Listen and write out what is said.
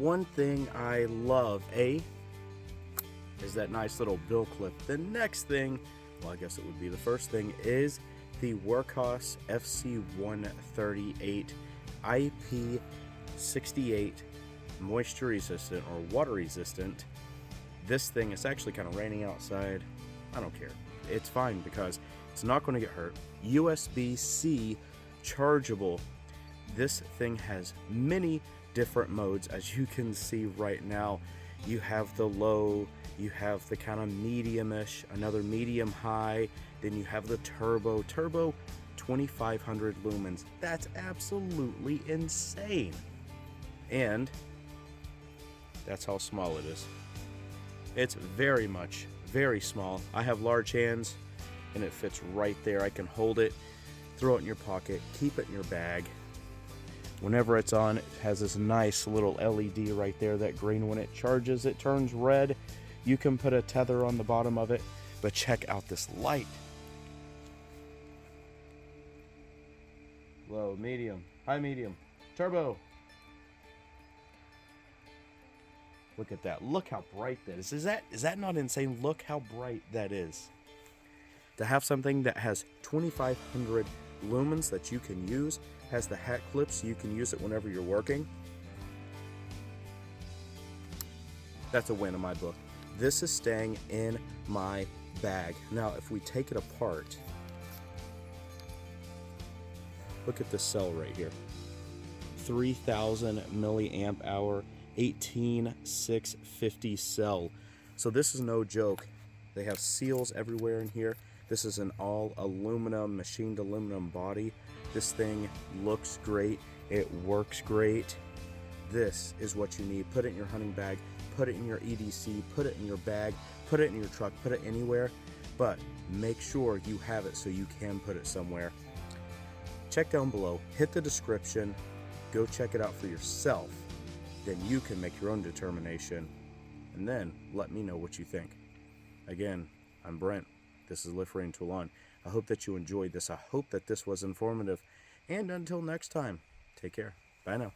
one thing I love, is that nice little bill clip. The next thing, well, I guess it would be the first thing, is the Workhorse FC138 IP68 moisture resistant or water resistant. This thing, it's actually kind of raining outside. I don't care. It's fine because it's not going to get hurt. USB-C chargeable. This thing has many different modes, as you can see right now. You have the low, you have the kind of medium-ish, another medium high, then you have the turbo 2500 lumens. That's absolutely insane. And that's how small it is. It's very small. I have large hands and it fits right there. I can hold it, throw it in your pocket, keep it in your bag. Whenever it's on, it has this nice little LED right there, that green. When it charges, it turns red. You can put a tether on the bottom of it, but check out this light. Low, medium, high, medium, turbo. Look at that. Look how bright that is. Is that not insane? Look how bright that is. To have something that has 2500 lumens that you can use, has the hat clips, you can use it whenever you're working. That's a win in my book. This is staying in my bag. Now, if we take it apart, look at this cell right here. 3000 milliamp hour, 18650 cell. So this is no joke. They have seals everywhere in here. This is an all aluminum, machined aluminum body. This thing looks great. It works great. This is what you need. Put it in your hunting bag, put it in your EDC, put it in your bag, put it in your truck, put it anywhere, but make sure you have it so you can put it somewhere. Check down below, hit the description, go check it out for yourself. Then you can make your own determination, and then let me know what you think. Again, I'm Brent. This is Live Free and Tool On. I hope that you enjoyed this. I hope that this was informative. And until next time, take care. Bye now.